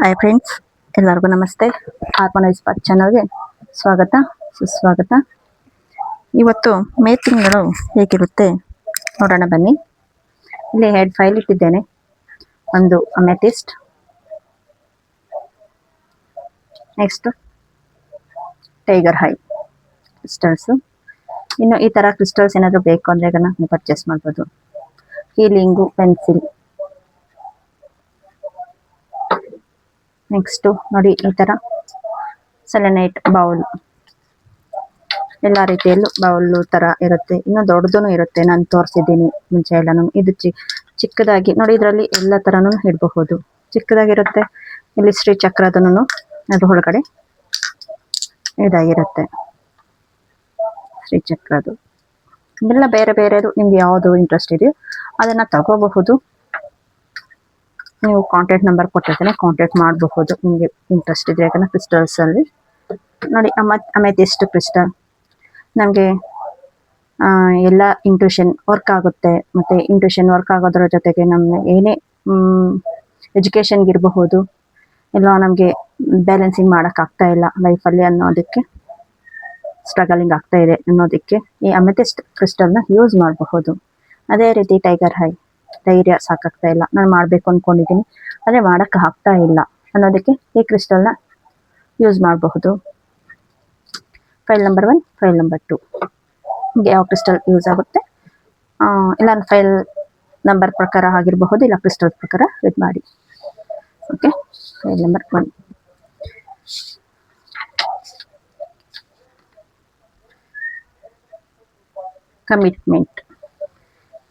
Hi friends, ಎಲ್ಲರಿಗೂ ನಮಸ್ತೆ. Harmonise path ಚಾನಲ್ಗೆ ಸ್ವಾಗತ ಸುಸ್ವಾಗತ. ಇವತ್ತು ಮೇ ತಿಂಗಳು ಹೇಗಿರುತ್ತೆ ನೋಡೋಣ ಬನ್ನಿ. ಇಲ್ಲಿ ಹೆಡ್ ಫೈಲ್ ಇಟ್ಟಿದ್ದೇನೆ. ಒಂದು amethyst, next tiger high crystals. ಇನ್ನು ಈ ಥರ ಕ್ರಿಸ್ಟಲ್ಸ್ ಏನಾದರೂ ಬೇಕು ಅಂದರೆ ಅದನ್ನು ನೀವು ಪರ್ಚೇಸ್ ಮಾಡ್ಬೋದು. Healing pencil. ನೆಕ್ಸ್ಟು ನೋಡಿ ಈ ಥರ ಸೆಲೆನೈಟ್ ಬೌಲ್, ಎಲ್ಲ ರೀತಿಯಲ್ಲೂ ಬೌಲು ಥರ ಇರುತ್ತೆ. ಇನ್ನು ದೊಡ್ಡದೂ ಇರುತ್ತೆ, ನಾನು ತೋರಿಸಿದ್ದೀನಿ ಮುಂಚೆ ಎಲ್ಲನೂ. ಇದು ಚಿಕ್ಕದಾಗಿ ನೋಡಿ, ಇದರಲ್ಲಿ ಎಲ್ಲ ಥರನೂ ಇಡಬಹುದು. ಚಿಕ್ಕದಾಗಿರುತ್ತೆ. ಇಲ್ಲಿ ಶ್ರೀ ಚಕ್ರದೂ ಅದ್ರ ಒಳಗಡೆ ಇದಾಗಿರುತ್ತೆ, ಶ್ರೀ ಚಕ್ರದು. ಇದೆಲ್ಲ ಬೇರೆ ಬೇರೆದು ನಿಮ್ಗೆ ಯಾವುದು ಇಂಟ್ರೆಸ್ಟ್ ಇದೆಯೋ ಅದನ್ನು ತಗೋಬಹುದು. ನೀವು ಕಾಂಟ್ಯಾಕ್ಟ್ ನಂಬರ್ ಕೊಟ್ಟಿರ್ತಾನೆ, ಕಾಂಟ್ಯಾಕ್ಟ್ ಮಾಡಬಹುದು ನಿಮಗೆ ಇಂಟ್ರೆಸ್ಟ್ ಇದೆ. ಯಾಕಂದರೆ ಕ್ರಿಸ್ಟಲ್ಸಲ್ಲಿ ನೋಡಿ ಅಮೆಥಿಸ್ಟ್ ಕ್ರಿಸ್ಟಲ್ ನಮಗೆ ಎಲ್ಲ ಇಂಟ್ಯೂಷನ್ ವರ್ಕ್ ಆಗುತ್ತೆ. ಮತ್ತು ಇಂಟ್ಯೂಷನ್ ವರ್ಕ್ ಆಗೋದ್ರ ಜೊತೆಗೆ ನಮ್ಮ ಏನೇ ಎಜುಕೇಷನ್ಗೆ ಇರಬಹುದು, ಎಲ್ಲ ನಮಗೆ ಬ್ಯಾಲೆನ್ಸಿಂಗ್ ಮಾಡೋಕ್ಕಾಗ್ತಾ ಇಲ್ಲ ಲೈಫಲ್ಲಿ ಅನ್ನೋದಕ್ಕೆ, ಸ್ಟ್ರಗಲಿಂಗ್ ಆಗ್ತಾ ಇದೆ ಅನ್ನೋದಕ್ಕೆ ಈ ಅಮೆಥಿಸ್ಟ್ ಕ್ರಿಸ್ಟಲ್ನ ಯೂಸ್ ಮಾಡಬಹುದು. ಅದೇ ರೀತಿ ಟೈಗರ್ ಹೈ, ಧೈರ್ಯ ಸಾಕಾಗ್ತಾ ಇಲ್ಲ, ನಾನು ಮಾಡಬೇಕು ಅಂದ್ಕೊಂಡಿದ್ದೀನಿ ಆದರೆ ಮಾಡೋಕ್ಕೆ ಆಗ್ತಾ ಇಲ್ಲ ಅನ್ನೋದಕ್ಕೆ ಈ ಕ್ರಿಸ್ಟಲ್ನ ಯೂಸ್ ಮಾಡಬಹುದು. ಫೈಲ್ ನಂಬರ್ 1, ಫೈಲ್ ನಂಬರ್ 2 ನಿಮಗೆ ಯಾವ ಕ್ರಿಸ್ಟಲ್ ಯೂಸ್ ಆಗುತ್ತೆ, ಇಲ್ಲ ಫೈಲ್ ನಂಬರ್ ಪ್ರಕಾರ ಆಗಿರಬಹುದು, ಇಲ್ಲ ಕ್ರಿಸ್ಟಲ್ ಪ್ರಕಾರ ಇದು ಮಾಡಿ. ಓಕೆ, ಫೈಲ್ ನಂಬರ್ 1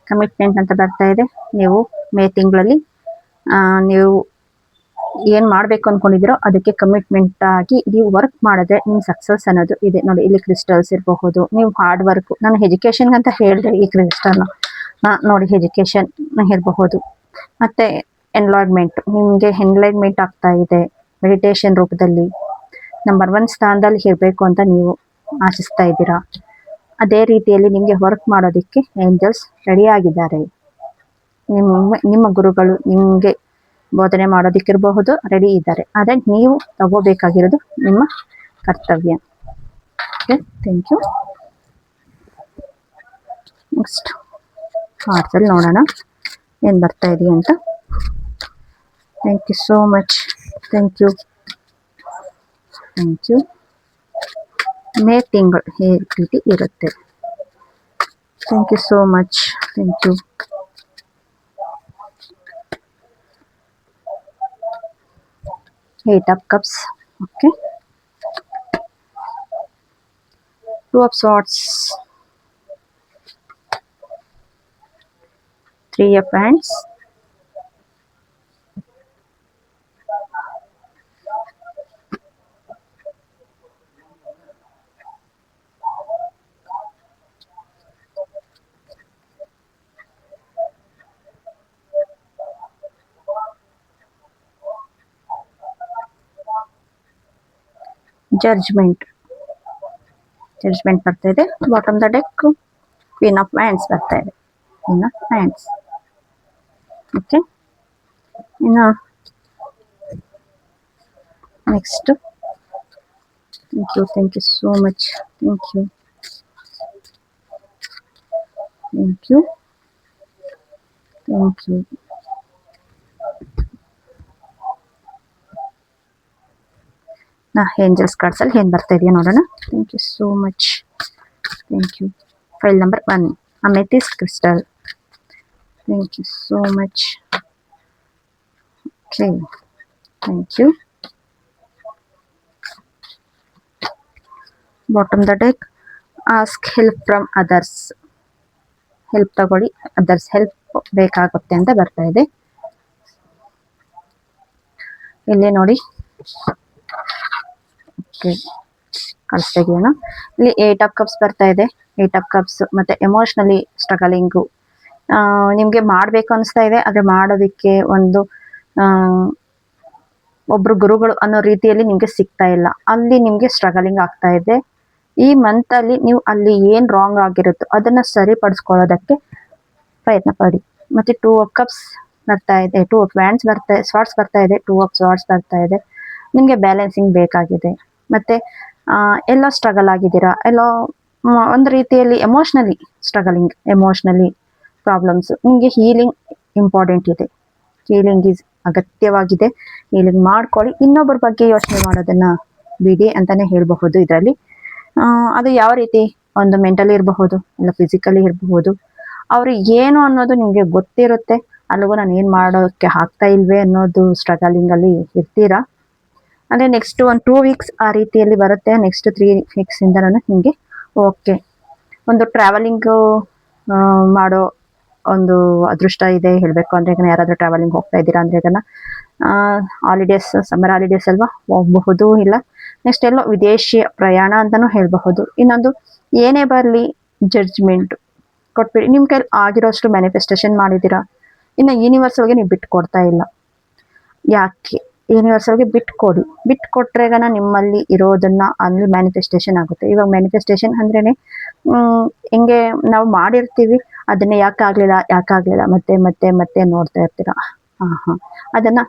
ಕಮಿಟ್ಮೆಂಟ್ ಅಂತ ಬರ್ತಾ ಇದೆ. ನೀವು ಮೇ ತಿಂಗಳಲ್ಲಿ ನೀವು ಏನು ಮಾಡಬೇಕು ಅಂದ್ಕೊಂಡಿದ್ದೀರೋ ಅದಕ್ಕೆ ಕಮಿಟ್ಮೆಂಟ್ ಆಗಿ ನೀವು ವರ್ಕ್ ಮಾಡಿದ್ರೆ ನಿಮ್ಮ ಸಕ್ಸಸ್ ಅನ್ನೋದು ಇದೆ. ನೋಡಿ, ಇಲ್ಲಿ ಕ್ರಿಸ್ಟಲ್ಸ್ ಇರಬಹುದು. ನೀವು ಹಾರ್ಡ್ ವರ್ಕು, ನಾನು ಎಜುಕೇಷನ್ಗೆ ಅಂತ ಹೇಳಿದೆ ಈ ಕ್ರಿಸ್ಟಲ್ನ. ನೋಡಿ, ಎಜುಕೇಷನ್ ಇರಬಹುದು. ಮತ್ತು ಎನ್ಲಾಯ್ಮೆಂಟ್, ನಿಮಗೆ ಎನ್ಲೈನ್ಮೆಂಟ್ ಆಗ್ತಾ ಇದೆ ಮೆಡಿಟೇಷನ್ ರೂಪದಲ್ಲಿ. ನಂಬರ್ 1 ಸ್ಥಾನದಲ್ಲಿ ಇರಬೇಕು ಅಂತ ನೀವು ಆಶಿಸ್ತಾ ಇದ್ದೀರಾ. ಅದೇ ರೀತಿಯಲ್ಲಿ ನಿಮಗೆ ವರ್ಕ್ ಮಾಡೋದಕ್ಕೆ ಏಂಜಲ್ಸ್ ರೆಡಿ ಆಗಿದ್ದಾರೆ. ನಿಮ್ಮ ಗುರುಗಳು ನಿಮಗೆ ಬೋಧನೆ ಮಾಡೋದಕ್ಕಿರಬಹುದು ರೆಡಿ ಇದ್ದಾರೆ. ಆದರೆ ನೀವು ತಗೋಬೇಕಾಗಿರೋದು ನಿಮ್ಮ ಕರ್ತವ್ಯ. Okay, thank you. ನೆಕ್ಸ್ಟ್ ಹಾರ್ಟಲ್ಲಿ ನೋಡೋಣ ಏನು ಬರ್ತಾ ಇದೆಯಾ ಅಂತ. Thank you so much. Thank you. May ತಿಂಗಳು ಈ ರೀತಿ ಇರುತ್ತೆ. Thank you so much. Thank you. Eight of Cups. Okay. 2 of Swords. 3 of Wands. Judgement ಬರ್ತಾ ಇದೆ. Bottom the deck queen of wands ಬರ್ತಾ ಇದೆ. Queen of wands. ಓಕೆ, ಇನ್ನು next. Thank you so much. Thank you. Angels ಕಾರ್ಡ್ಸಲ್ಲಿ ಏನು ಬರ್ತಾ ಇದೆಯಾ ನೋಡೋಣ. Thank you so much. Thank you. Pile number 1 amethyst crystal. Thank you so much. Okay, thank you. Bottom the deck ask help from others. Help ತಗೊಳ್ಳಿ, others help ಬೇಕಾಗುತ್ತೆ ಅಂತ ಬರ್ತಾ ಇದೆ. ಇಲ್ಲಿ ನೋಡಿ, ಕಳಿಸ್ತಾಗಿಯೋಣ. ಇಲ್ಲಿ 8 ಆಫ್ ಕಪ್ಸ್ ಬರ್ತಾ ಇದೆ. 8 ಆಫ್ ಕಪ್ಸ್ ಮತ್ತು ಎಮೋಷ್ನಲಿ ಸ್ಟ್ರಗಲಿಂಗು ನಿಮಗೆ ಮಾಡಬೇಕು ಅನಿಸ್ತಾ ಇದೆ, ಆದರೆ ಮಾಡೋದಕ್ಕೆ ಒಬ್ಬರು ಗುರುಗಳು ಅನ್ನೋ ರೀತಿಯಲ್ಲಿ ನಿಮಗೆ ಸಿಗ್ತಾ ಇಲ್ಲ. ಅಲ್ಲಿ ನಿಮಗೆ ಸ್ಟ್ರಗಲಿಂಗ್ ಆಗ್ತಾ ಇದೆ. ಈ ಮಂತಲ್ಲಿ ನೀವು ಅಲ್ಲಿ ಏನು ರಾಂಗ್ ಆಗಿರುತ್ತೋ ಅದನ್ನು ಸರಿಪಡಿಸ್ಕೊಳ್ಳೋದಕ್ಕೆ ಪ್ರಯತ್ನ ಪಡಿ. ಮತ್ತು 2 ಆಫ್ ಕಪ್ಸ್ ಬರ್ತಾ ಇದೆ, ಟೂ ಆಫ್ ವ್ಯಾಂಡ್ಸ್ ಬರ್ತಾ ಸ್ವಾರ್ಡ್ಸ್ ಬರ್ತಾ ಇದೆ, ಟೂ ಆಫ್ ಸ್ವಾರ್ಡ್ಸ್ ಬರ್ತಾ ಇದೆ. ನಿಮಗೆ ಬ್ಯಾಲೆನ್ಸಿಂಗ್ ಬೇಕಾಗಿದೆ. ಮತ್ತೆ ಎಲ್ಲೋ ಸ್ಟ್ರಗಲ್ ಆಗಿದ್ದೀರಾ, ಎಲ್ಲೋ ಒಂದು ರೀತಿಯಲ್ಲಿ ಎಮೋಷ್ನಲಿ ಸ್ಟ್ರಗಲಿಂಗ್, ಎಮೋಷ್ನಲಿ ಪ್ರಾಬ್ಲಮ್ಸ್. ನಿಮಗೆ ಹೀಲಿಂಗ್ ಇಂಪಾರ್ಟೆಂಟ್ ಇದೆ, ಹೀಲಿಂಗ್ ಈಸ್ ಅಗತ್ಯವಾಗಿದೆ. ಹೀಲಿಂಗ್ ಮಾಡ್ಕೊಳ್ಳಿ. ಇನ್ನೊಬ್ಬರ ಬಗ್ಗೆ ಯೋಚನೆ ಮಾಡೋದನ್ನ ಬಿಡಿ ಅಂತಾನೆ ಹೇಳಬಹುದು ಇದರಲ್ಲಿ. ಅದು ಯಾವ ರೀತಿ, ಒಂದು ಮೆಂಟಲಿ ಇರಬಹುದು, ಇಲ್ಲ ಫಿಸಿಕಲಿ ಇರಬಹುದು. ಅವ್ರಿಗೆ ಏನು ಅನ್ನೋದು ನಿಮಗೆ ಗೊತ್ತಿರುತ್ತೆ. ಅಲ್ಲಿಗೂ ನಾನು ಏನು ಮಾಡೋಕ್ಕೆ ಆಗ್ತಾ ಇಲ್ವೇ ಅನ್ನೋದು ಸ್ಟ್ರಗಲಿಂಗಲ್ಲಿ ಇರ್ತೀರಾ. ಅಂದರೆ ನೆಕ್ಸ್ಟ್ ಒಂದು 2 ವೀಕ್ಸ್ ಆ ರೀತಿಯಲ್ಲಿ ಬರುತ್ತೆ. ನೆಕ್ಸ್ಟ್ 3 ವೀಕ್ಸಿಂದ ನಿಮಗೆ ಓಕೆ, ಒಂದು ಟ್ರಾವೆಲಿಂಗು ಮಾಡೋ ಒಂದು ಅದೃಷ್ಟ ಇದೆ ಹೇಳಬೇಕು ಅಂದರೆ. ಈಗ ಯಾರಾದರೂ ಟ್ರಾವೆಲಿಂಗ್ ಹೋಗ್ತಾ ಇದ್ದೀರಾ ಅಂದರೆ ಇದನ್ನು ಹಾಲಿಡೇಸ್, ಸಮ್ಮರ್ ಹಾಲಿಡೇಸ್ ಅಲ್ವಾ, ಹೋಗಬಹುದು. ಇಲ್ಲ ನೆಕ್ಸ್ಟ್ ಎಲ್ಲೋ ವಿದೇಶಿ ಪ್ರಯಾಣ ಅಂತಲೂ ಹೇಳಬಹುದು. ಇನ್ನೊಂದು, ಏನೇ ಬರಲಿ ಜಡ್ಜ್ಮೆಂಟ್ ಕೊಟ್ಬಿಡಿ. ನಿಮ್ಮ ಕೈಲಿ ಆಗಿರೋಷ್ಟು ಮ್ಯಾನಿಫೆಸ್ಟೇಷನ್ ಮಾಡಿದ್ದೀರಾ. ಇನ್ನು ಯೂನಿವರ್ಸಲ್ಗೆ ನೀವು ಬಿಟ್ಟು ಕೊಡ್ತಾ ಇಲ್ಲ. ಯಾಕೆ? ಯೂನಿವರ್ಸಲ್ಗೆ ಬಿಟ್ಕೊಡಿ. ಬಿಟ್ಕೊಟ್ರೆಗನ ನಿಮ್ಮಲ್ಲಿ ಇರೋದನ್ನ ಅಲ್ಲಿ ಮ್ಯಾನಿಫೆಸ್ಟೇಷನ್ ಆಗುತ್ತೆ. ಇವಾಗ ಮ್ಯಾನಿಫೆಸ್ಟೇಷನ್ ಅಂದ್ರೇನೆ ಹಿಂಗೆ ನಾವು ಮಾಡಿರ್ತೀವಿ, ಅದನ್ನೇ ಯಾಕಾಗ್ಲಿಲ್ಲ ಮತ್ತೆ ಮತ್ತೆ ಮತ್ತೆ ನೋಡ್ತಾ ಇರ್ತೀರಾ. ಅದನ್ನ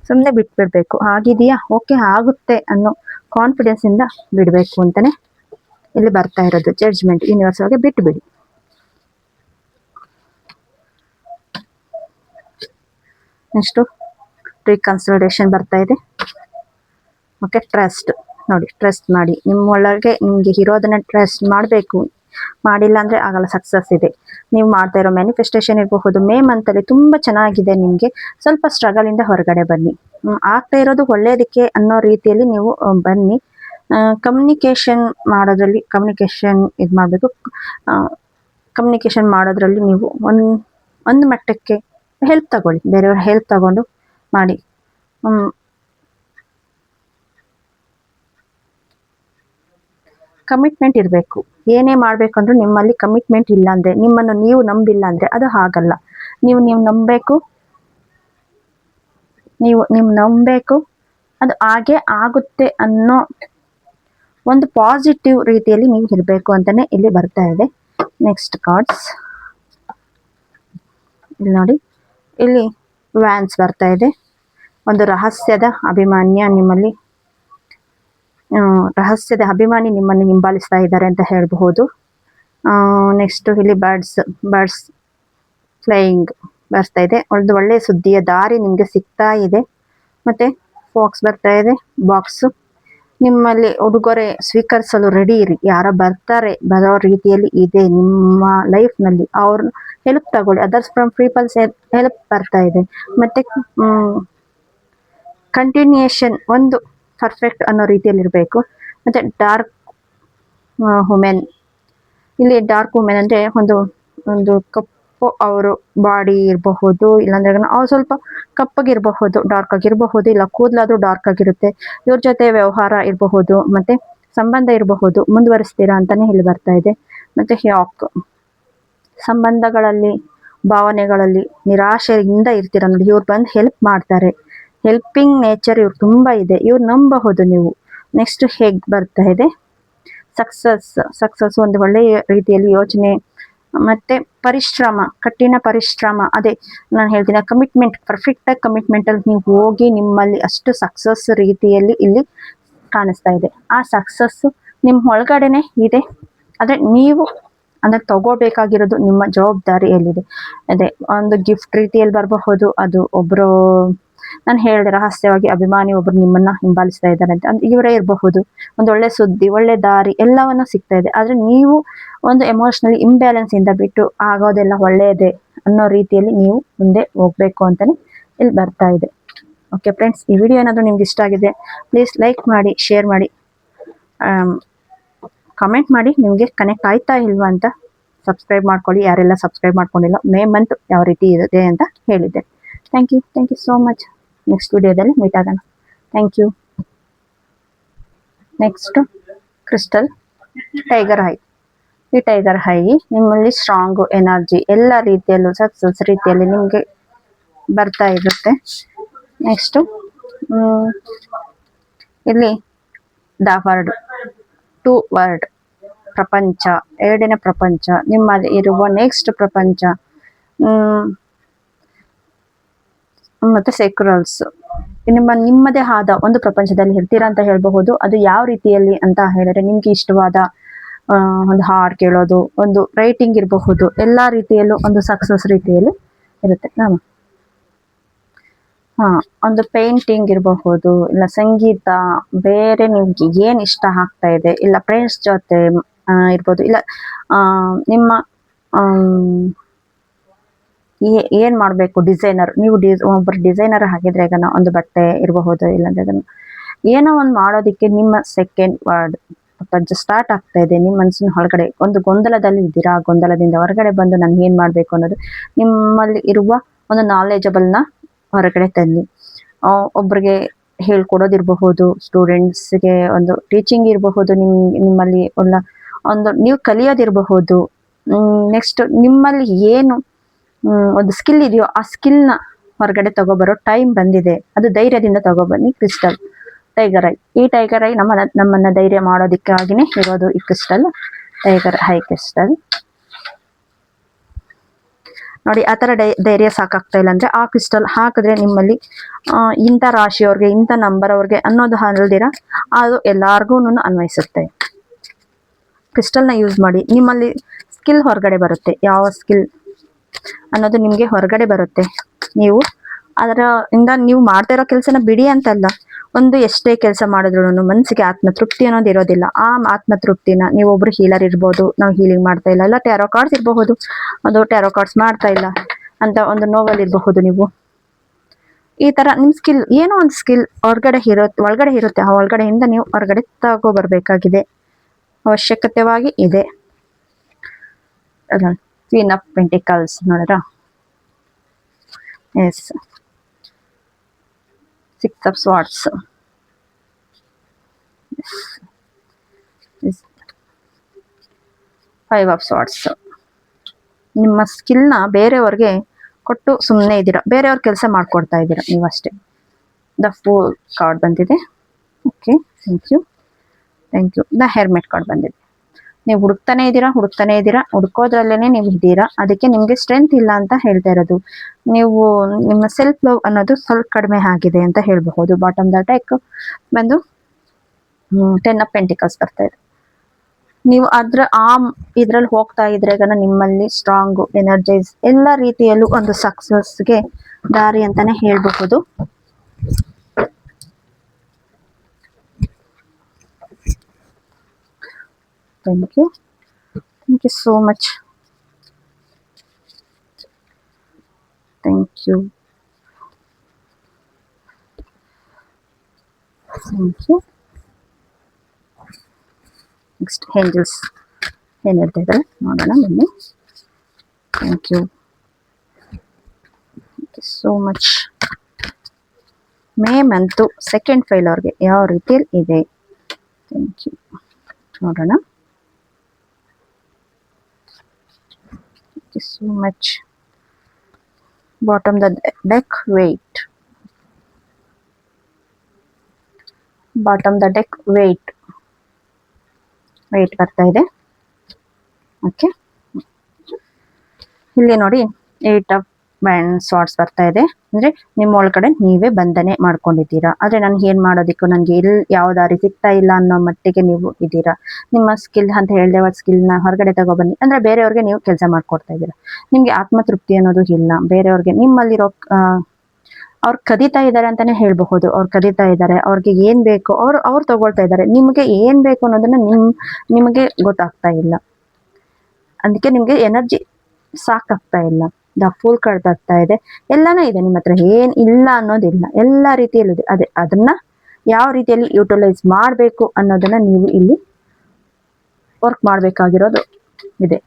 ಸುಮ್ಮನೆ ಬಿಟ್ಬಿಡ್ಬೇಕು. ಆಗಿದೆಯಾ, ಓಕೆ ಆಗುತ್ತೆ ಅನ್ನೋ ಕಾನ್ಫಿಡೆನ್ಸ್ ಇಂದ ಬಿಡಬೇಕು ಅಂತಾನೆ ಇಲ್ಲಿ ಬರ್ತಾ ಇರೋದು. ಜಡ್ಜ್ಮೆಂಟ್ ಯೂನಿವರ್ಸಲ್ಗೆ ಬಿಟ್ಬಿಡಿ. ನೆಕ್ಸ್ಟು ರೀಕನ್ಸಿಡರೇಷನ್ ಬರ್ತಾ ಇದೆ. ಓಕೆ, ಟ್ರಸ್ಟ್ ನೋಡಿ, ಟ್ರಸ್ಟ್ ಮಾಡಿ. ನಿಮ್ಮೊಳಗೆ ನಿಮಗೆ ಇರೋದನ್ನ ಟ್ರಸ್ಟ್ ಮಾಡಬೇಕು. ಮಾಡಿಲ್ಲ ಅಂದರೆ ಆಗಲ್ಲ. ಸಕ್ಸಸ್ ಇದೆ. ನೀವು ಮಾಡ್ತಾ ಇರೋ ಮ್ಯಾನಿಫೆಸ್ಟೇಷನ್ ಇರಬಹುದು. ಮೇ ಮಂತಲ್ಲಿ ತುಂಬ ಚೆನ್ನಾಗಿದೆ. ನಿಮಗೆ ಸ್ವಲ್ಪ ಸ್ಟ್ರಗಲಿಂದ ಹೊರಗಡೆ ಬನ್ನಿ. ಆಗ್ತಾ ಇರೋದು ಒಳ್ಳೆಯದಕ್ಕೆ ಅನ್ನೋ ರೀತಿಯಲ್ಲಿ ನೀವು ಬನ್ನಿ. ಕಮ್ಯುನಿಕೇಷನ್ ಮಾಡೋದ್ರಲ್ಲಿ ಇದು ಮಾಡಬೇಕು. ಕಮ್ಯುನಿಕೇಷನ್ ಮಾಡೋದ್ರಲ್ಲಿ ನೀವು ಒಂದು ಮಟ್ಟಕ್ಕೆ ಹೆಲ್ಪ್ ತಗೊಳ್ಳಿ. ಬೇರೆಯವ್ರ ಹೆಲ್ಪ್ ತಗೊಂಡು ಮಾಡಿ. ಕಮಿಟ್ಮೆಂಟ್ ಇರಬೇಕು. ಏನೇ ಮಾಡಬೇಕಂದ್ರೂ ನಿಮ್ಮಲ್ಲಿ ಕಮಿಟ್ಮೆಂಟ್ ಇಲ್ಲ ಅಂದರೆ, ನಿಮ್ಮನ್ನು ನೀವು ನಂಬಿಲ್ಲ ಅಂದರೆ ಅದು ಆಗಲ್ಲ. ನೀವು ನಂಬಬೇಕು. ನೀವು ನಂಬಬೇಕು, ಅದು ಹಾಗೆ ಆಗುತ್ತೆ ಅನ್ನೋ ಒಂದು ಪಾಸಿಟಿವ್ ರೀತಿಯಲ್ಲಿ ನೀವು ಇರಬೇಕು ಅಂತಲೇ ಇಲ್ಲಿ ಬರ್ತಾ ಇದೆ. ನೆಕ್ಸ್ಟ್ ಕಾರ್ಡ್ಸ್ ಇಲ್ಲಿ ನೋಡಿ, ಇಲ್ಲಿ ವ್ಯಾನ್ಸ್ ಬರ್ತಾ ಇದೆ. ಒಂದು ರಹಸ್ಯದ ಅಭಿಮಾನಿ ನಿಮ್ಮನ್ನು ಹಿಂಬಾಲಿಸ್ತಾ ಇದ್ದಾರೆ ಅಂತ ಹೇಳಬಹುದು. ನೆಕ್ಸ್ಟ್ ಇಲ್ಲಿ ಬರ್ಡ್ಸ್ ಫ್ಲೈಯಿಂಗ್ ಬರ್ತಾ ಇದೆ. ಒಂದು ಒಳ್ಳೆಯ ಸುದ್ದಿಯ ದಾರಿ ನಿಮಗೆ ಸಿಗ್ತಾ ಇದೆ. ಮತ್ತೆ ಫಾಕ್ಸ್ ಬರ್ತಾ ಇದೆ. ಬಾಕ್ಸು ನಿಮ್ಮಲ್ಲಿ ಉಡುಗೊರೆ ಸ್ವೀಕರಿಸಲು ರೆಡಿ ಇರಿ. ಯಾರ ಬರೋ ರೀತಿಯಲ್ಲಿ ಇದೆ ನಿಮ್ಮ ಲೈಫ್ನಲ್ಲಿ, ಅವ್ರನ್ನ ಹೆಲ್ಪ್ ತಗೊಳ್ಳಿ. ಅದರ್ಸ್ ಫ್ರಮ್ ಪೀಪಲ್ಸ್ ಹೆಲ್ಪ್ ಬರ್ತಾ ಇದೆ. ಮತ್ತೆ ಕಂಟಿನ್ಯೂಯೇಷನ್ ಒಂದು ಪರ್ಫೆಕ್ಟ್ ಅನ್ನೋ ರೀತಿಯಲ್ಲಿ ಇರಬೇಕು. ಮತ್ತೆ ಡಾರ್ಕ್ ವುಮೆನ್, ಇಲ್ಲಿ ಡಾರ್ಕ್ ವುಮೆನ್ ಅಂದರೆ ಒಂದು ಕಪ್ಪು ಅವರು ಬಾಡಿ ಇರಬಹುದು, ಇಲ್ಲಾಂದ್ರೆ ಅವ್ರು ಸ್ವಲ್ಪ ಕಪ್ಪಗಿರಬಹುದು, ಡಾರ್ಕ್ ಆಗಿರಬಹುದು, ಇಲ್ಲ ಕೂದಲಾದ್ರೂ ಡಾರ್ಕ್ ಆಗಿರುತ್ತೆ. ಇವ್ರ ಜೊತೆ ವ್ಯವಹಾರ ಇರಬಹುದು, ಮತ್ತೆ ಸಂಬಂಧ ಇರಬಹುದು. ಮುಂದುವರಿಸ್ತೀರಾ ಅಂತಾನೆ ಹೇಳಿ ಬರ್ತಾ ಇದೆ. ಮತ್ತೆ ಯಾಕ್ ಸಂಬಂಧಗಳಲ್ಲಿ, ಭಾವನೆಗಳಲ್ಲಿ ನಿರಾಶೆಯಿಂದ ಇರ್ತೀರ ನೋಡಿ. ಇವ್ರು ಬಂದು ಹೆಲ್ಪ್ ಮಾಡ್ತಾರೆ. ಹೆಲ್ಪಿಂಗ್ ನೇಚರ್ ಇವ್ರು ತುಂಬ ಇದೆ. ಇವ್ರು ನಂಬಬಹುದು ನೀವು. ನೆಕ್ಸ್ಟ್ ಹೇಗ್ ಬರ್ತಾ ಇದೆ. ಸಕ್ಸಸ್ ಒಂದು ಒಳ್ಳೆಯ ರೀತಿಯಲ್ಲಿ ಯೋಚನೆ, ಮತ್ತೆ ಪರಿಶ್ರಮ, ಕಠಿಣ ಪರಿಶ್ರಮ. ಅದೇ ನಾನು ಹೇಳ್ತೀನಿ, ಕಮಿಟ್ಮೆಂಟ್, ಪರ್ಫೆಕ್ಟಾಗಿ ಕಮಿಟ್ಮೆಂಟಲ್ಲಿ ನೀವು ಹೋಗಿ ನಿಮ್ಮಲ್ಲಿ ಅಷ್ಟು ಸಕ್ಸಸ್ ರೀತಿಯಲ್ಲಿ ಇಲ್ಲಿ ಕಾಣಿಸ್ತಾ ಇದೆ. ಆ ಸಕ್ಸಸ್ಸು ನಿಮ್ಮ ಒಳಗಡೆನೆ ಇದೆ. ಆದರೆ ನೀವು ಅದನ್ನು ತಗೋಬೇಕಾಗಿರೋದು ನಿಮ್ಮ ಜವಾಬ್ದಾರಿಯಲ್ಲಿದೆ. ಅದೇ ಒಂದು ಗಿಫ್ಟ್ ರೀತಿಯಲ್ಲಿ ಬರಬಹುದು. ಅದು ಒಬ್ಬರು, ನಾನು ಹೇಳಿದೆ ರಹಸ್ಯವಾಗಿ ಅಭಿಮಾನಿ ಒಬ್ಬರು ನಿಮ್ಮನ್ನ ಹಿಂಬಾಲಿಸ್ತಾ ಇದ್ದಾರೆ ಅಂತ, ಇವರೇ ಇರಬಹುದು. ಒಂದು ಒಳ್ಳೆ ಸುದ್ದಿ, ಒಳ್ಳೆ ದಾರಿ ಎಲ್ಲವನ್ನೂ ಸಿಗ್ತಾ ಇದೆ. ಆದರೆ ನೀವು ಒಂದು ಎಮೋಷ್ನಲಿ ಇಂಬ್ಯಾಲೆನ್ಸ್ ಇಂದ ಬಿಟ್ಟು ಆಗೋದೆಲ್ಲ ಒಳ್ಳೆಯದೇ ಅನ್ನೋ ರೀತಿಯಲ್ಲಿ ನೀವು ಮುಂದೆ ಹೋಗ್ಬೇಕು ಅಂತಾನೆ ಇಲ್ಲಿ ಬರ್ತಾ ಇದೆ. ಓಕೆ ಫ್ರೆಂಡ್ಸ್, ಈ ವಿಡಿಯೋ ಏನಾದರೂ ನಿಮ್ಗೆ ಇಷ್ಟ ಆಗಿದೆ ಪ್ಲೀಸ್ ಲೈಕ್ ಮಾಡಿ, ಶೇರ್ ಮಾಡಿ, ಕಮೆಂಟ್ ಮಾಡಿ ನಿಮಗೆ ಕನೆಕ್ಟ್ ಆಯ್ತಾ ಇಲ್ವಾ ಅಂತ. ಸಬ್ಸ್ಕ್ರೈಬ್ ಮಾಡ್ಕೊಳ್ಳಿ ಯಾರೆಲ್ಲ ಸಬ್ಸ್ಕ್ರೈಬ್ ಮಾಡ್ಕೊಂಡಿಲ್ಲ. ಮೇ ಮಂತ್ ಯಾವ ರೀತಿ ಇದೆ ಅಂತ ಹೇಳಿದ್ದೆ. Thank you so much. Next ವಿಡಿಯೋದಲ್ಲಿ ಮೀಟ್ ಆಗೋಣ. Thank you. Next crystal tiger eye. ಈ ಟೈಗರ್ ಐ ನಿಮ್ಮಲ್ಲಿ ಸ್ಟ್ರಾಂಗು ಎನರ್ಜಿ ಎಲ್ಲ ರೀತಿಯಲ್ಲೂ ಸಕ್ಸಸ್ ರೀತಿಯಲ್ಲಿ ನಿಮಗೆ ಬರ್ತಾ ಇರುತ್ತೆ. ನೆಕ್ಸ್ಟು ಇಲ್ಲಿ ದ ವರ್ಡ್, 2 ವರ್ಡ್, ಪ್ರಪಂಚ, ಎರಡನೇ ಪ್ರಪಂಚ, ನಿಮ್ಮಲ್ಲಿ ಇರುವ ನೆಕ್ಸ್ಟ್ ಪ್ರಪಂಚ. ಮತ್ತೆ ಸೇಕ್ರಲ್ಸ್. ನಿಮ್ಮದೇ ಆದ ಒಂದು ಪ್ರಪಂಚದಲ್ಲಿ ಇರ್ತೀರಾ ಅಂತ ಹೇಳಬಹುದು. ಅದು ಯಾವ ರೀತಿಯಲ್ಲಿ ಅಂತ ಹೇಳಿದ್ರೆ, ನಿಮ್ಗೆ ಇಷ್ಟವಾದ ಒಂದು ಹಾಡು ಕೇಳೋದು, ಒಂದು ರೈಟಿಂಗ್ ಇರಬಹುದು, ಎಲ್ಲಾ ರೀತಿಯಲ್ಲೂ ಒಂದು ಸಕ್ಸಸ್ ರೀತಿಯಲ್ಲಿ ಇರುತ್ತೆ. ಒಂದು ಪೇಂಟಿಂಗ್ ಇರಬಹುದು, ಇಲ್ಲ ಸಂಗೀತ, ಬೇರೆ ನಿಮ್ಗೆ ಏನ್ ಇಷ್ಟ ಆಗ್ತಾ ಇದೆ, ಇಲ್ಲ ಫ್ರೆಂಡ್ಸ್ ಜೊತೆ ಇರ್ಬೋದು, ಇಲ್ಲ ನಿಮ್ಮ ಏನ್ ಮಾಡ್ಬೇಕು, ಡಿಸೈನರ್, ನೀವು ಒಬ್ಬರು ಡಿಸೈನರ್ ಆಗಿದ್ರೆ ಈಗ ಒಂದು ಬಟ್ಟೆ ಇರಬಹುದು, ಇಲ್ಲಾಂದ್ರೆ ಏನೋ ಒಂದು ಮಾಡೋದಿಕ್ಕೆ ನಿಮ್ಮ ಸೆಕೆಂಡ್ ವರ್ಡ್ ಪ್ರಪಂಚ ಸ್ಟಾರ್ಟ್ ಆಗ್ತಾ ಇದೆ. ನಿಮ್ಮ ಮನಸ್ಸಿನ ಹೊರಗಡೆ ಒಂದು ಗೊಂದಲದಲ್ಲಿ ಇದ್ದೀರಾ, ಆ ಗೊಂದಲದಿಂದ ಹೊರಗಡೆ ಬಂದು ನಾನು ಏನ್ ಮಾಡ್ಬೇಕು ಅನ್ನೋದು ನಿಮ್ಮಲ್ಲಿ ಇರುವ ಒಂದು ನಾಲೆಜಬಲ್ನ ಹೊರಗಡೆ ತನ್ನಿ. ಒಬ್ರಿಗೆ ಹೇಳ್ಕೊಡೋದಿರಬಹುದು, ಸ್ಟೂಡೆಂಟ್ಸ್ಗೆ ಒಂದು ಟೀಚಿಂಗ್ ಇರಬಹುದು, ನಿಮ್ಮಲ್ಲಿ ಒಂದು ನೀವು ಕಲಿಯೋದಿರಬಹುದು. ನೆಕ್ಸ್ಟ್ ನಿಮ್ಮಲ್ಲಿ ಏನು ಒಂದು ಸ್ಕಿಲ್ ಇದೆಯೋ ಆ ಸ್ಕಿಲ್ನ ಹೊರಗಡೆ ತಗೋಬರೋ ಟೈಮ್ ಬಂದಿದೆ. ಅದು ಧೈರ್ಯದಿಂದ ತಗೋಬನ್ನಿ. Crystal tiger eye. ಈ ಟೈಗರ್ ಐ ನಮ್ಮನ್ನ ಧೈರ್ಯ ಮಾಡೋದಕ್ಕಾಗಿನೇ ಇರೋದು ಈ ಕ್ರಿಸ್ಟಲ್, ಟೈಗರ್ ಐ ಕ್ರಿಸ್ಟಲ್. ನೋಡಿ, ಆ ಥರ ಧೈರ್ಯ ಸಾಕಾಗ್ತಾ ಇಲ್ಲ ಅಂದ್ರೆ ಆ ಕ್ರಿಸ್ಟಲ್ ಹಾಕಿದ್ರೆ ನಿಮ್ಮಲ್ಲಿ ಇಂಥ ರಾಶಿಯವ್ರಿಗೆ, ಇಂಥ ನಂಬರ್ ಅವ್ರಿಗೆ ಅನ್ನೋದು ಅಲ್ದಿರ ಅದು ಎಲ್ಲಾರ್ಗು ಅನ್ವಯಿಸುತ್ತೆ. ಕ್ರಿಸ್ಟಲ್ನ ಯೂಸ್ ಮಾಡಿ. ನಿಮ್ಮಲ್ಲಿ ಸ್ಕಿಲ್ ಹೊರಗಡೆ ಬರುತ್ತೆ. ಯಾವ ಸ್ಕಿಲ್ ಅನ್ನೋದು ನಿಮಗೆ ಹೊರಗಡೆ ಬರುತ್ತೆ. ನೀವು ಅದರಿಂದ ನೀವು ಮಾಡ್ತಾ ಇರೋ ಕೆಲಸನ ಬಿಡಿ ಅಂತಲ್ಲ, ಒಂದು ಎಷ್ಟೇ ಕೆಲಸ ಮಾಡಿದ್ರು ಮನಸ್ಸಿಗೆ ಆತ್ಮತೃಪ್ತಿ ಅನ್ನೋದು ಇರೋದಿಲ್ಲ. ಆ ಆತ್ಮತೃಪ್ತಿನ ನೀವು ಒಬ್ರು ಹೀಲರ್ ಇರ್ಬೋದು, ನಾವು ಹೀಲಿಂಗ್ ಮಾಡ್ತಾ ಇಲ್ಲ, ಇಲ್ಲ ಟ್ಯಾರೋ ಕಾರ್ಡ್ಸ್ ಇರಬಹುದು, ಅದು ಟ್ಯಾರೋ ಕಾರ್ಡ್ಸ್ ಮಾಡ್ತಾ ಇಲ್ಲ ಅಂತ ಒಂದು ನೋವಲ್ ಇರಬಹುದು. ನೀವು ಈ ತರ ನಿಮ್ ಸ್ಕಿಲ್, ಏನೋ ಒಂದು ಸ್ಕಿಲ್ ಒಳಗಡೆ ಇರುತ್ತೆ. ಆ ಒಳಗಡೆಯಿಂದ ನೀವು ಹೊರಗಡೆ ತಗೋ ಬರ್ಬೇಕಾಗಿದೆ, ಅವಶ್ಯಕತೆವಾಗಿ ಇದೆ. ಕ್ವೀನ್ ಆಫ್ ಪೆಂಟಿಕಲ್ಸ್ ನೋಡ್ರ, yes. Six of swords, five of swords. ನಿಮ್ಮ ಸ್ಕಿಲ್ನ ಬೇರೆಯವ್ರಿಗೆ ಕೊಟ್ಟು ಸುಮ್ಮನೆ ಇದ್ದೀರಾ, ಬೇರೆಯವ್ರ ಕೆಲಸ ಮಾಡ್ಕೊಡ್ತಾ ಇದ್ದೀರಾ ನೀವಷ್ಟೇ. ದ ಫೋರ್ ಕಾರ್ಡ್ ಬಂದಿದೆ. Okay, thank you. The hermit card ಬಂದಿದೆ. ನೀವು ಹುಡುಕ್ತಾನೆ ಇದ್ದೀರಾ, ಹುಡುಕೋದ್ರಲ್ಲೇನೆ ನೀವು ಇದ್ದೀರಾ. ಅದಕ್ಕೆ ನಿಮ್ಗೆ ಸ್ಟ್ರೆಂತ್ ಇಲ್ಲ ಅಂತ ಹೇಳ್ತಾ ಇರೋದು. ನೀವು ನಿಮ್ಮ ಸೆಲ್ಫ್ ಲವ್ ಅನ್ನೋದು ಸ್ವಲ್ಪ ಕಡಿಮೆ ಆಗಿದೆ ಅಂತ ಹೇಳ್ಬಹುದು. ಬಾಟಮ್ ದ ಡೆಕ್ ಬಂದು 10 ಆಫ್ ಪೆಂಟಿಕಲ್ಸ್ ಬರ್ತಾ ಇದೆ. ನೀವು ಇದ್ರಲ್ಲಿ ಹೋಗ್ತಾ ಇದ್ರೆ ನಿಮ್ಮಲ್ಲಿ ಸ್ಟ್ರಾಂಗ್ ಎನರ್ಜೈಸ್, ಎಲ್ಲ ರೀತಿಯಲ್ಲೂ ಒಂದು ಸಕ್ಸಸ್ಗೆ ದಾರಿ ಅಂತಾನೆ ಹೇಳ್ಬಹುದು. Thank you so much. Thank you. Next, angels ಏನು ಹೇಳ್ತಾ ಇದ್ದಾರೆ ನೋಡೋಣ ಬನ್ನಿ. Thank you so much. May month second pile ಅವ್ರಿಗೆ ಯಾವ ರೀತಿಯಲ್ಲಿ ಇದೆ, ಥ್ಯಾಂಕ್ ಯು. ನೋಡೋಣ. So much. Bottom the deck, wait. Bottom the deck, wait ಬರ್ತಾ ಇದೆ. ಓಕೆ, ಇಲ್ಲಿ ನೋಡಿ 8 ಆಫ್ ಸ್ವಾರ್ಡ್ಸ್ ಬರ್ತಾ ಇದೆ. ಅಂದ್ರೆ ನಿಮ್ಮ ಒಳಗಡೆ ನೀವೇ ಬಂಧನೆ ಮಾಡ್ಕೊಂಡಿದ್ದೀರಾ. ಆದ್ರೆ ನನ್ಗೆ ಏನ್ ಮಾಡೋದಿಕ್ಕೂ ನನ್ಗೆ ಯಾವ ದಾರಿ ಸಿಗ್ತಾ ಇಲ್ಲ ಅನ್ನೋ ಮಟ್ಟಿಗೆ ನೀವು ಇದ್ದೀರಾ. ನಿಮ್ಮ ಸ್ಕಿಲ್ ಅಂತ ಹೇಳಿದೆ, ಸ್ಕಿಲ್ನ ಹೊರಗಡೆ ತಗೊಬನ್ನಿ ಅಂದ್ರೆ ಬೇರೆಯವ್ರಿಗೆ ನೀವು ಕೆಲಸ ಮಾಡ್ಕೊಡ್ತಾ ಇದ್ದೀರಾ. ನಿಮ್ಗೆ ಆತ್ಮತೃಪ್ತಿ ಅನ್ನೋದು ಇಲ್ಲ. ಬೇರೆಯವ್ರಿಗೆ ನಿಮ್ಮಲ್ಲಿರೋ ಅವ್ರು ಕದೀತಾ ಇದ್ದಾರೆ ಅಂತಾನೆ ಹೇಳ್ಬಹುದು. ಅವ್ರು ಕದೀತಾ ಇದ್ದಾರೆ, ಅವ್ರಿಗೆ ಏನ್ ಬೇಕು ಅವ್ರು ತಗೊಳ್ತಾ ಇದ್ದಾರೆ. ನಿಮ್ಗೆ ಏನ್ ಬೇಕು ಅನ್ನೋದನ್ನ ನಿಮಗೆ ಗೊತ್ತಾಗ್ತಾ ಇಲ್ಲ. ಅದಕ್ಕೆ ನಿಮ್ಗೆ ಎನರ್ಜಿ ಸಾಕಾಗ್ತಾ ಇಲ್ಲ. ದ ಫುಲ್ ಕಾರ್ಡ್ ಬರ್ತಾ ಇದೆ. ಎಲ್ಲಾನು ಇದೆ ನಿಮ್ಮ ಹತ್ರ, ಏನ್ ಇಲ್ಲ ಅನ್ನೋದಿಲ್ಲ, ಎಲ್ಲಾ ರೀತಿಯಲ್ಲೂ ಇದೆ. ಅದನ್ನ ಯಾವ ರೀತಿಯಲ್ಲಿ ಯೂಟಿಲೈಸ್ ಮಾಡಬೇಕು ಅನ್ನೋದನ್ನ ನೀವು ಇಲ್ಲಿ ವರ್ಕ್ ಮಾಡ್ಬೇಕಾಗಿರೋದು ಇದೆ.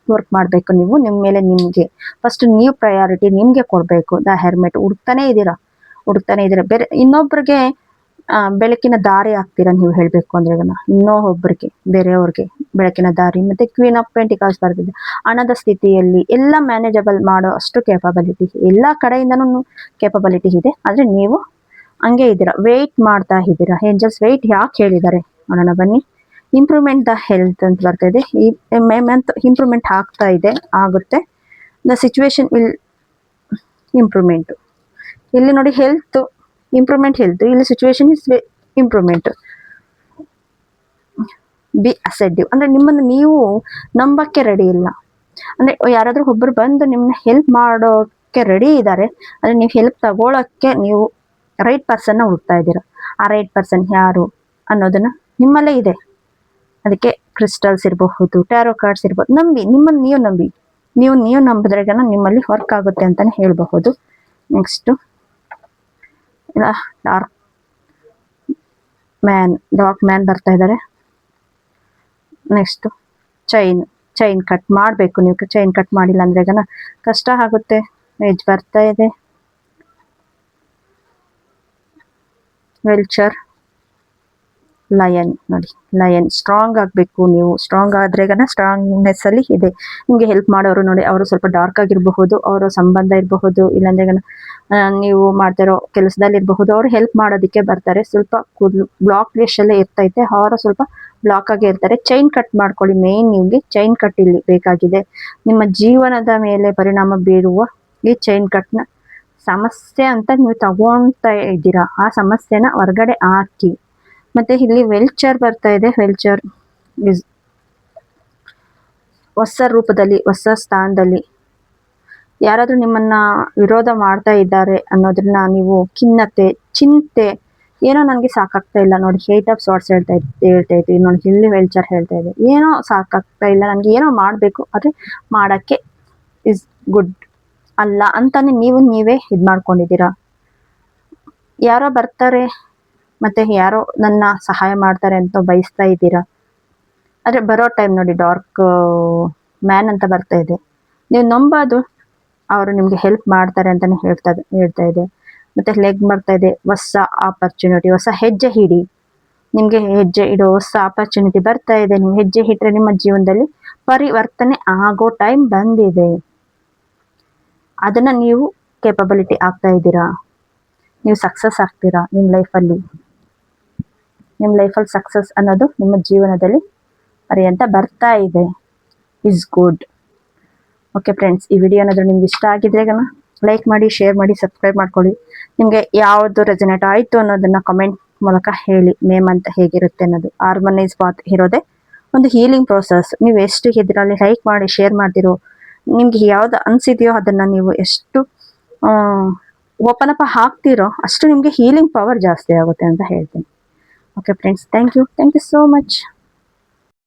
ವರ್ಕ್ ಮಾಡ್ಬೇಕು ನೀವು ನಿಮ್ಮ ಮೇಲೆ. ನಿಮ್ಗೆ ಫಸ್ಟ್ ನೀವು ಪ್ರಯಾರಿಟಿ ನಿಮ್ಗೆ ಕೊಡ್ಬೇಕು. ದ ಹೆರ್ಮೆಟ್ ಹುಡುಕ್ತಾನೆ ಇದ್ದೀರಾ. ಬೇರೆ ಇನ್ನೊಬ್ರಿಗೆ ಬೆಳಕಿನ ದಾರಿ ಆಗ್ತೀರಾ ನೀವು ಹೇಳ್ಬೇಕು ಅಂದ್ರೆ. ಇನ್ನೊಬ್ಬರಿಗೆ, ಬೇರೆಯವ್ರಿಗೆ ಬೆಳಕಿನ ದಾರಿ. ಮತ್ತೆ ಕ್ವೀನ್ ಆಫ್ ಪೆಂಟಿಕಲ್ಸ್ ಬರ್ತಿದೆ. ಹಣದ ಸ್ಥಿತಿಯಲ್ಲಿ ಎಲ್ಲ ಮ್ಯಾನೇಜಬಲ್ ಮಾಡೋ ಅಷ್ಟು ಕೇಪಬಿಲಿಟಿ ಎಲ್ಲ ಕಡೆಯಿಂದನೂ ಕೇಪಬಿಲಿಟಿ ಇದೆ. ಆದ್ರೆ ನೀವು ಹಂಗೆ ಇದ್ದೀರಾ, ವೆಯ್ಟ್ ಮಾಡ್ತಾ ಇದ್ದೀರಾ. ಏಂಜಲ್ಸ್ ವೆಯ್ಟ್ ಯಾಕೆ ಹೇಳಿದ್ದಾರೆ ನೋಡೋಣ ಬನ್ನಿ. ಇಂಪ್ರೂವ್ಮೆಂಟ್ ದ ಹೆಲ್ತ್ ಅಂತ ಬರ್ತಾ ಇದೆ. ಈ ಮಂತ್ ಇಂಪ್ರೂವ್ಮೆಂಟ್ ಆಗ್ತಾ ಇದೆ, ಆಗುತ್ತೆ. The situation will improvement. ಇಲ್ಲಿ ನೋಡಿ ಹೆಲ್ತ್ ಇಂಪ್ರೂವ್ಮೆಂಟ್, ಹೆಲ್ತ್ ಇಲ್ಲಿ ಸಿಚುವೇಶನ್ ಇಸ್ ಇಂಪ್ರೂವ್ಮೆಂಟ್. ಬಿ ಅಸೆಡ್ಡಿವ್ ಅಂದ್ರೆ ನಿಮ್ಮನ್ನು ನೀವು ನಂಬಕ್ಕೆ ರೆಡಿ ಇಲ್ಲ. ಅಂದ್ರೆ ಯಾರಾದ್ರೂ ಒಬ್ಬರು ಬಂದು ನಿಮ್ಮನ್ನ ಹೆಲ್ಪ್ ಮಾಡೋಕೆ ರೆಡಿ ಇದ್ದಾರೆ, ಅಂದ್ರೆ ನೀವು ಹೆಲ್ಪ್ ತಗೊಳಕ್ಕೆ ನೀವು ರೈಟ್ ಪರ್ಸನ್ನ ಹುಡುಕ್ತಾ ಇದ್ದೀರಾ. ಆ ರೈಟ್ ಪರ್ಸನ್ ಯಾರು ಅನ್ನೋದನ್ನ ನಿಮ್ಮಲ್ಲೇ ಇದೆ. ಅದಕ್ಕೆ ಕ್ರಿಸ್ಟಲ್ಸ್ ಇರಬಹುದು, ಟ್ಯಾರೋ ಕಾರ್ಡ್ಸ್ ಇರ್ಬೋದು, ನಂಬಿ, ನಿಮ್ಮನ್ನು ನೀವು ನಂಬಿ, ನೀವು ನಂಬಿದ್ರೆಗನ ನಿಮ್ಮಲ್ಲಿ ವರ್ಕ್ ಆಗುತ್ತೆ ಅಂತಾನೆ ಹೇಳಬಹುದು. ನೆಕ್ಸ್ಟ್ ಡಾರ್ಕ್ ಮ್ಯಾನ್ ಬರ್ತಾ ಇದ್ದಾರೆ. ನೆಕ್ಸ್ಟ್ ಚೈನ್ ಕಟ್ ಮಾಡಬೇಕು. ನೀವು ಚೈನ್ ಕಟ್ ಮಾಡಿಲ್ಲ ಅಂದ್ರೆಗನ ಕಷ್ಟ ಆಗುತ್ತೆ. ಏಜ್ ಬರ್ತಾ ಇದೆ. ವೆಲ್ಚರ್, ಲಯನ್ ನೋಡಿ, ಲಯನ್ ಸ್ಟ್ರಾಂಗ್ ಆಗಬೇಕು. ನೀವು ಸ್ಟ್ರಾಂಗ್ ಆದ್ರೆಗನ ಸ್ಟ್ರಾಂಗ್ನೆಸ್ ಅಲ್ಲಿ ಇದೆ. ನಿಮ್ಗೆ ಹೆಲ್ಪ್ ಮಾಡೋರು ನೋಡಿ, ಅವರು ಸ್ವಲ್ಪ ಡಾರ್ಕ್ ಆಗಿರಬಹುದು, ಅವರ ಸಂಬಂಧ ಇರಬಹುದು, ಇಲ್ಲಾಂದ್ರೆ ನೀವು ಮಾಡ್ತಿರೋ ಕೆಲಸದಲ್ಲಿ ಇರಬಹುದು. ಅವರು ಹೆಲ್ಪ್ ಮಾಡೋದಕ್ಕೆ ಬರ್ತಾರೆ. ಸ್ವಲ್ಪ ಬ್ಲಾಕ್ ಅಲ್ಲೇ ಇರ್ತೈತೆ, ಅವರು ಸ್ವಲ್ಪ ಬ್ಲಾಕ್ ಆಗಿ ಇರ್ತಾರೆ. ಚೈನ್ ಕಟ್ ಮಾಡ್ಕೊಳ್ಳಿ. ಮೇನ್ ನಿಮ್ಗೆ ಚೈನ್ ಕಟ್ ಇಲ್ಲಿ ಬೇಕಾಗಿದೆ. ನಿಮ್ಮ ಜೀವನದ ಮೇಲೆ ಪರಿಣಾಮ ಬೀರುವ ಈ ಚೈನ್ ಕಟ್ನ ಸಮಸ್ಯೆ ಅಂತ ನೀವು ತಗೊಂತ ಇದ್ದೀರಾ, ಆ ಸಮಸ್ಯೆನ ಹೊರಗಡೆ ಹಾಕಿ. ಮತ್ತೆ ಇಲ್ಲಿ ವೆಲ್ಚರ್ ಬರ್ತಾ ಇದೆ. ವೆಲ್ಚರ್ ಹೊಸ ರೂಪದಲ್ಲಿ, ಹೊಸ ಸ್ಥಾನದಲ್ಲಿ ಯಾರಾದ್ರೂ ನಿಮ್ಮನ್ನ ವಿರೋಧ ಮಾಡ್ತಾ ಇದ್ದಾರೆ ಅನ್ನೋದನ್ನ ನೀವು ಖಿನ್ನತೆ, ಚಿಂತೆ, ಏನೋ ನನಗೆ ಸಾಕಾಗ್ತಾ ಇಲ್ಲ ನೋಡಿ. 8 ಆಫ್ ಸಾರ್ಟ್ಸ್ ಹೇಳ್ತಾ ಇದ್ವಿ ನೋಡಿ. ಇಲ್ಲಿ ವೆಲ್ಚರ್ ಹೇಳ್ತಾ ಇದೆ, ಏನೋ ಸಾಕಾಗ್ತಾ ಇಲ್ಲ ನನಗೆ, ಏನೋ ಮಾಡಬೇಕು, ಆದರೆ ಮಾಡೋಕ್ಕೆ ಇಸ್ ಗುಡ್ ಅಲ್ಲ ಅಂತಾನೆ ನೀವೇ ಇದು ಮಾಡ್ಕೊಂಡಿದ್ದೀರಾ. ಯಾರೋ ಬರ್ತಾರೆ ಮತ್ತೆ ಯಾರೋ ನನ್ನ ಸಹಾಯ ಮಾಡ್ತಾರೆ ಅಂತ ಬಯಸ್ತಾ ಇದ್ದೀರಾ. ಆದರೆ ಬರೋ ಟೈಮ್ ನೋಡಿ, ಡಾರ್ಕ್ ಮ್ಯಾನ್ ಅಂತ ಬರ್ತಾ ಇದೆ. ನೀವು ನಂಬೋದು ಅವರು ನಿಮ್ಗೆ ಹೆಲ್ಪ್ ಮಾಡ್ತಾರೆ ಅಂತಾನೆ ಹೇಳ್ತಾ ಇದೆ. ಮತ್ತೆ ಲೆಗ್ ಬರ್ತಾ ಇದೆ. ಹೊಸ ಆಪರ್ಚುನಿಟಿ, ಹೊಸ ಹೆಜ್ಜೆ ಹಿಡಿ. ನಿಮ್ಗೆ ಹೆಜ್ಜೆ ಇಡೋ ಹೊಸ ಆಪರ್ಚುನಿಟಿ ಬರ್ತಾ ಇದೆ. ನೀವು ಹೆಜ್ಜೆ ಇಟ್ಟರೆ ನಿಮ್ಮ ಜೀವನದಲ್ಲಿ ಪರಿವರ್ತನೆ ಆಗೋ ಟೈಮ್ ಬಂದಿದೆ. ಅದನ್ನ ನೀವು ಕೇಪಬಿಲಿಟಿ ಆಗ್ತಾ ಇದ್ದೀರಾ. ನೀವು ಸಕ್ಸಸ್ ಆಗ್ತೀರಾ ನಿಮ್ಮ ಲೈಫಲ್ಲಿ. ನಿಮ್ಮ ಲೈಫಲ್ಲಿ ಸಕ್ಸಸ್ ಅನ್ನೋದು ನಿಮ್ಮ ಜೀವನದಲ್ಲಿ ಪರ್ಯಂತ ಬರ್ತಾ ಇದೆ. Is good. ಓಕೆ ಫ್ರೆಂಡ್ಸ್, ಈ ವಿಡಿಯೋ ಏನಾದರೂ ನಿಮ್ಗೆ ಇಷ್ಟ ಆಗಿದ್ರೆ ಲೈಕ್ ಮಾಡಿ, ಶೇರ್ ಮಾಡಿ, ಸಬ್ಸ್ಕ್ರೈಬ್ ಮಾಡ್ಕೊಳ್ಳಿ. ನಿಮಗೆ ಯಾವುದು ರೆಸನೇಟ್ ಆಯಿತು ಅನ್ನೋದನ್ನ ಕಮೆಂಟ್ ಮೂಲಕ ಹೇಳಿ. ಮೇ ಮಂತ್ ಹೇಗಿರುತ್ತೆ ಅನ್ನೋದು. ಹಾರ್ಮನೈಸ್ ಪಾತ್ ಇರೋದೇ ಒಂದು ಹೀಲಿಂಗ್ ಪ್ರೋಸೆಸ್. ನೀವು ಎಷ್ಟು ಇದರಲ್ಲಿ ಲೈಕ್ ಮಾಡಿ, ಶೇರ್ ಮಾಡ್ತಿರೋ, ನಿಮ್ಗೆ ಯಾವ್ದು ಅನಿಸಿದೆಯೋ ಅದನ್ನು ನೀವು ಎಷ್ಟು ಓಪನ್ ಅಪ್ ಹಾಕ್ತಿರೋ ಅಷ್ಟು ನಿಮಗೆ ಹೀಲಿಂಗ್ ಪವರ್ ಜಾಸ್ತಿ ಆಗುತ್ತೆ ಅಂತ ಹೇಳ್ತೀನಿ. Okay friends, thank you so much.